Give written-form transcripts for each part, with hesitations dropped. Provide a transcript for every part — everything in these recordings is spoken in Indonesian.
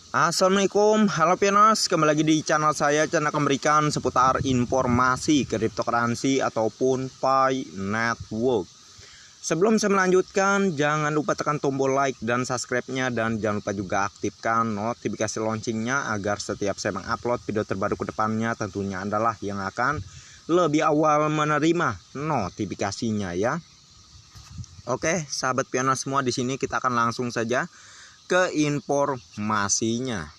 Assalamualaikum, halo Pianos, kembali lagi di channel saya. Channel akan memberikan seputar informasi cryptocurrency ataupun Pi Network. Sebelum saya melanjutkan, jangan lupa tekan tombol like dan subscribe-nya, dan jangan lupa juga aktifkan notifikasi launchingnya agar setiap saya mengupload video terbaru ke depannya tentunya adalah yang akan lebih awal menerima notifikasinya ya. Oke, sahabat Pianos semua, di sini kita akan langsung saja ke informasinya.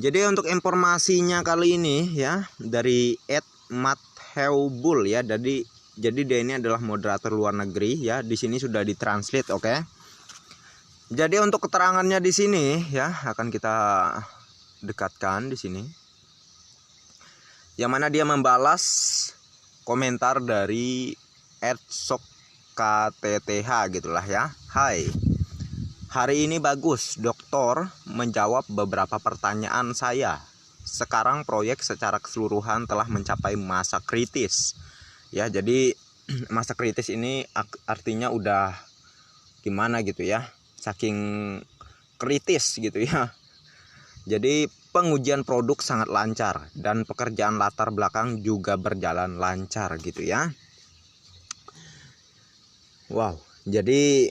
Jadi untuk informasinya kali ini ya dari @matheubul ya. Jadi dia ini adalah moderator luar negeri ya. Di sini sudah ditranslate, oke. Jadi untuk keterangannya di sini ya akan kita dekatkan di sini. Yang mana dia membalas komentar dari @sokkth gitulah ya. Hai. Hari ini bagus, Dokter menjawab beberapa pertanyaan saya. Sekarang proyek secara keseluruhan telah mencapai masa kritis. Ya, jadi masa kritis ini artinya udah gimana gitu ya. Saking kritis gitu ya. Jadi pengujian produk sangat lancar dan pekerjaan latar belakang juga berjalan lancar gitu ya. Wow, jadi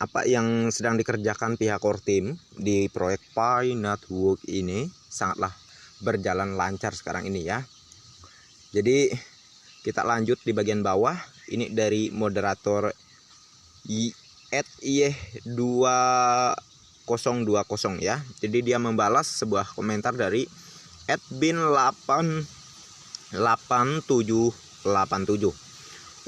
apa yang sedang dikerjakan pihak core team di proyek Pi Network ini sangatlah berjalan lancar sekarang ini ya. Jadi kita lanjut di bagian bawah. Ini dari moderator @IE2020 ya. Jadi dia membalas sebuah komentar dari @bin8787.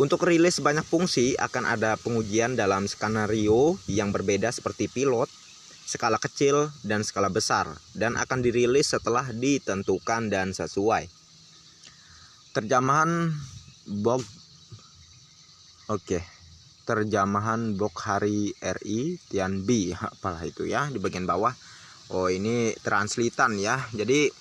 Untuk rilis banyak fungsi akan ada pengujian dalam skenario yang berbeda seperti pilot, skala kecil, dan skala besar, dan akan dirilis setelah ditentukan dan sesuai. Terjemahan blog terjemahan blog Hari RI Tian B, apalah itu ya di bagian bawah. Oh, ini translatean ya. Jadi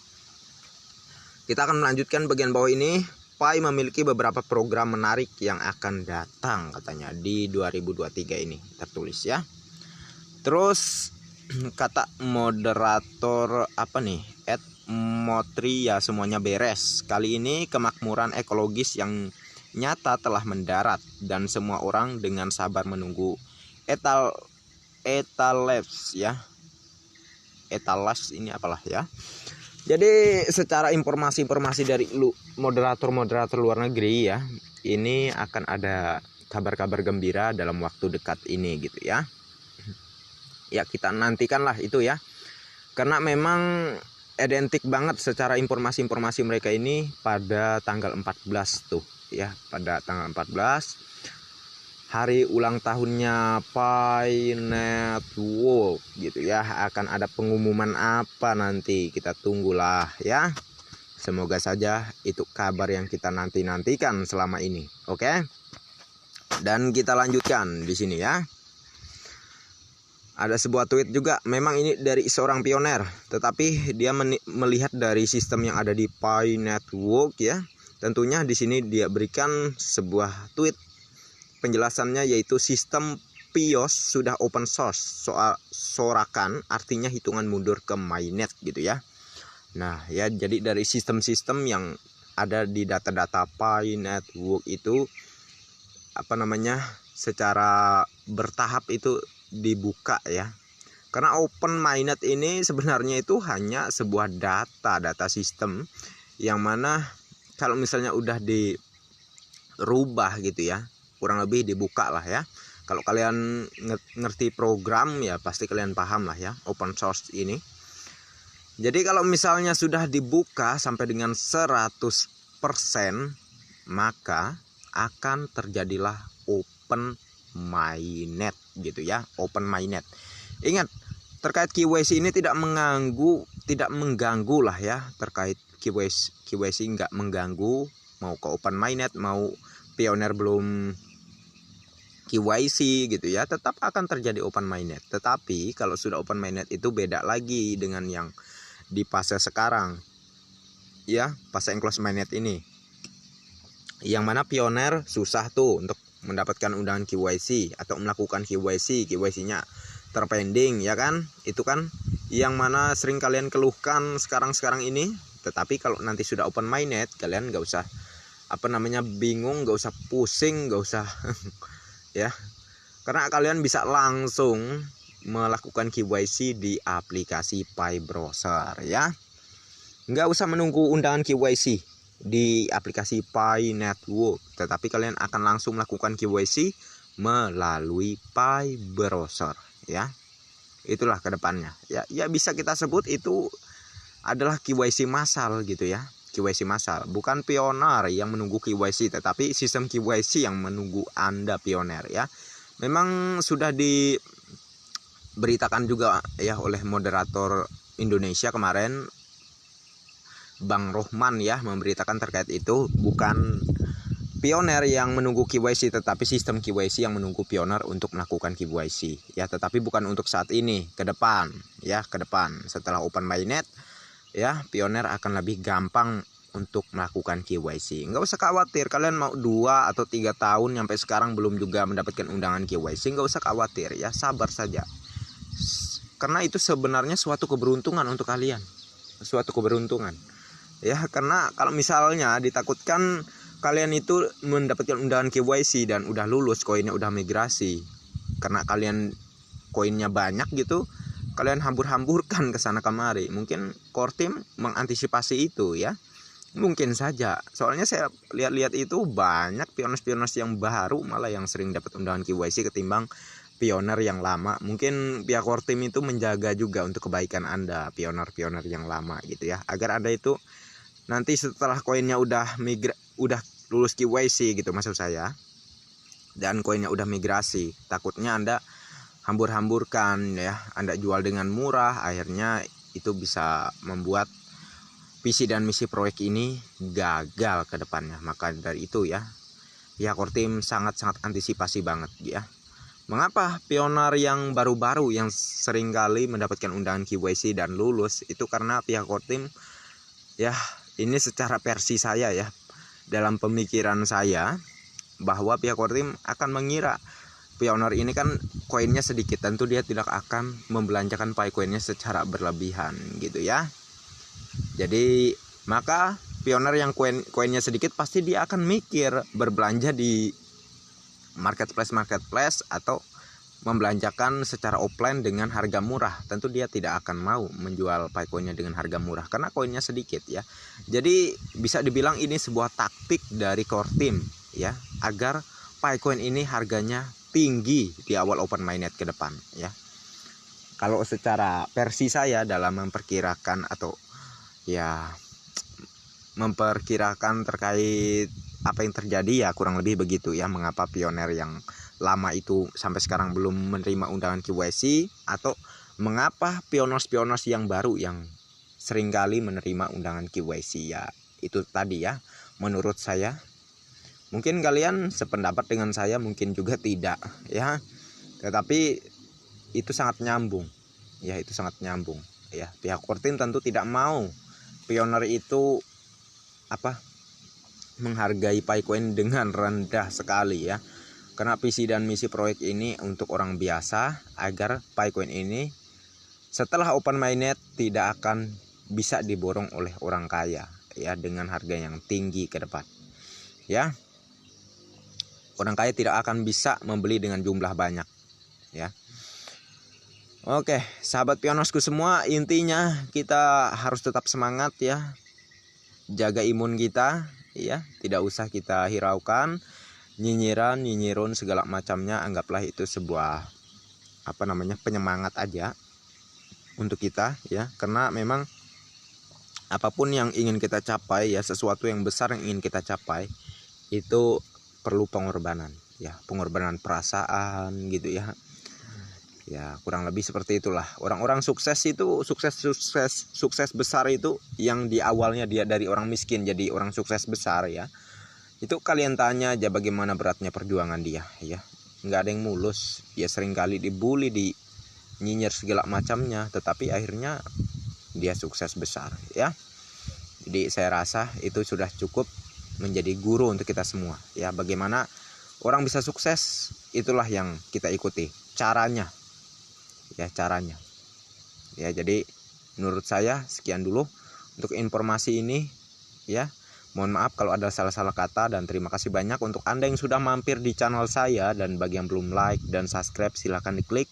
kita akan melanjutkan bagian bawah ini. Pi memiliki beberapa program menarik yang akan datang katanya di 2023 ini tertulis ya. Terus kata moderator apa nih? @motri ya, semuanya beres. Kali ini kemakmuran ekologis yang nyata telah mendarat dan semua orang dengan sabar menunggu etalabs ya. Etalabs ini apalah ya. Jadi secara informasi dari moderator luar negeri ya, ini akan ada kabar-kabar gembira dalam waktu dekat ini gitu ya. Ya kita nantikanlah itu ya. Karena memang identik banget secara informasi mereka ini pada tanggal 14 tuh ya, pada tanggal 14 hari ulang tahunnya Pi Network gitu ya. Akan ada pengumuman apa nanti, kita tunggulah ya. Semoga saja itu kabar yang kita nantikan selama ini. Oke. Dan kita lanjutkan di sini ya. Ada sebuah tweet juga, memang ini dari seorang pioner, tetapi dia melihat dari sistem yang ada di Pi Network ya. Tentunya di sini dia berikan sebuah tweet. Penjelasannya yaitu sistem PIOS sudah open source, sorakan artinya hitungan mundur ke mainnet gitu ya. Nah ya, jadi dari sistem-sistem yang ada di data-data Pi Network itu apa namanya, secara bertahap itu dibuka ya. Karena open mainnet ini sebenarnya itu hanya sebuah data sistem yang mana kalau misalnya udah dirubah gitu ya, kurang lebih dibuka lah ya. Kalau kalian ngerti program ya pasti kalian paham lah ya open source ini. Jadi kalau misalnya sudah dibuka sampai dengan 100%, maka akan terjadilah open mainnet gitu ya, open mainnet. Ingat, terkait KYC ini tidak mengganggu lah ya. Terkait KYC nggak mengganggu, mau ke open mainnet mau pioner belum KYC gitu ya, tetap akan terjadi open mainnet. Tetapi kalau sudah open mainnet itu beda lagi dengan yang di fase sekarang ya, fase enclosed mainnet ini, yang mana pioner susah tuh untuk mendapatkan undangan KYC atau melakukan KYC nya terpending ya kan. Itu kan yang mana sering kalian keluhkan sekarang ini. Tetapi kalau nanti sudah open mainnet, kalian nggak usah bingung, nggak usah pusing, nggak usah ya, karena kalian bisa langsung melakukan KYC di aplikasi Pi Browser ya. Nggak usah menunggu undangan KYC di aplikasi Pi Network, tetapi kalian akan langsung melakukan KYC melalui Pi Browser ya. Itulah kedepannya ya. Ya bisa kita sebut itu adalah KYC massal gitu ya. KYC massal, bukan pioner yang menunggu KYC, tetapi sistem KYC yang menunggu Anda pioner ya. Memang sudah diberitakan juga ya oleh moderator Indonesia kemarin, Bang Rohman ya, memberitakan terkait itu, bukan pioner yang menunggu KYC, tetapi sistem KYC yang menunggu pioner untuk melakukan KYC ya. Tetapi bukan untuk saat ini, ke depan ya, ke depan setelah open mainnet ya, pioner akan lebih gampang untuk melakukan KYC. Nggak usah khawatir, kalian mau 2 atau 3 tahun sampai sekarang belum juga mendapatkan undangan KYC, nggak usah khawatir ya, sabar saja. Karena itu sebenarnya suatu keberuntungan untuk kalian, suatu keberuntungan ya. Karena kalau misalnya ditakutkan kalian itu mendapatkan undangan KYC dan udah lulus, koinnya udah migrasi, karena kalian koinnya banyak gitu, kalian hambur-hamburkan ke sana kemari. Mungkin core team mengantisipasi itu ya. Mungkin saja. Soalnya saya lihat-lihat itu banyak pioners-pioners yang baru malah yang sering dapat undangan KYC ketimbang pioner yang lama. Mungkin pihak core team itu menjaga juga untuk kebaikan Anda, pioner-pioner yang lama gitu ya. Agar Anda itu nanti setelah koinnya udah lulus KYC gitu maksud saya, dan koinnya udah migrasi, takutnya Anda hambur-hamburkan ya, Anda jual dengan murah, akhirnya itu bisa membuat visi dan misi proyek ini gagal ke depannya. Maka dari itu ya, pihak core team sangat-sangat antisipasi banget ya. Mengapa pioner yang baru-baru yang seringkali mendapatkan undangan KYC dan lulus itu? Karena pihak core team ya, ini secara versi saya ya, dalam pemikiran saya, bahwa pihak core team akan mengira pioner ini kan koinnya sedikit, tentu dia tidak akan membelanjakan Pi koinnya secara berlebihan gitu ya. Jadi maka pioner yang koinnya sedikit pasti dia akan mikir berbelanja di marketplace atau membelanjakan secara offline dengan harga murah. Tentu dia tidak akan mau menjual Pi koinnya dengan harga murah karena koinnya sedikit ya. Jadi bisa dibilang ini sebuah taktik dari core team ya, agar Pi coin ini harganya tinggi di awal open mainnet ke depan ya. Kalau secara versi saya dalam memperkirakan atau ya memperkirakan terkait apa yang terjadi ya, kurang lebih begitu ya. Mengapa pioner yang lama itu sampai sekarang belum menerima undangan KYC, atau mengapa pioners yang baru yang seringkali menerima undangan KYC ya. Itu tadi ya, menurut saya. Mungkin kalian sependapat dengan saya, mungkin juga tidak ya. Tetapi itu sangat nyambung ya, itu sangat nyambung ya. Pihak core team tentu tidak mau pioner itu menghargai Pi coin dengan rendah sekali ya. Karena visi dan misi proyek ini untuk orang biasa, agar Pi coin ini setelah open mainnet tidak akan bisa diborong oleh orang kaya ya, dengan harga yang tinggi ke depan ya. Orang kaya tidak akan bisa membeli dengan jumlah banyak ya. Oke, sahabat pionersku semua, intinya kita harus tetap semangat ya. Jaga imun kita ya, tidak usah kita hiraukan nyinyiran segala macamnya. Anggaplah itu sebuah penyemangat aja untuk kita ya. Karena memang apapun yang ingin kita capai ya, sesuatu yang besar yang ingin kita capai itu perlu pengorbanan ya, pengorbanan perasaan gitu ya. Ya kurang lebih seperti itulah. Orang-orang sukses itu, sukses besar itu yang di awalnya dia dari orang miskin jadi orang sukses besar ya. Itu kalian tanya aja bagaimana beratnya perjuangan dia ya. Nggak ada yang mulus. Ya seringkali dibully, nyinyir segala macamnya, tetapi akhirnya dia sukses besar ya. Jadi saya rasa itu sudah cukup menjadi guru untuk kita semua ya. Bagaimana orang bisa sukses, itulah yang kita ikuti caranya ya, caranya. Ya, jadi menurut saya sekian dulu untuk informasi ini ya. Mohon maaf kalau ada salah-salah kata, dan terima kasih banyak untuk Anda yang sudah mampir di channel saya. Dan bagi yang belum like dan subscribe, silahkan diklik.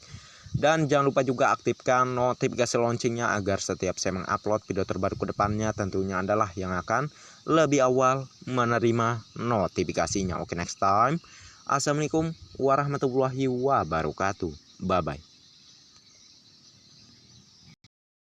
Dan jangan lupa juga aktifkan notifikasi loncengnya agar setiap saya mengupload video terbaru ke depannya, tentunya adalah yang akan lebih awal menerima notifikasinya. Oke, next time. Assalamualaikum warahmatullahi wabarakatuh. Bye-bye.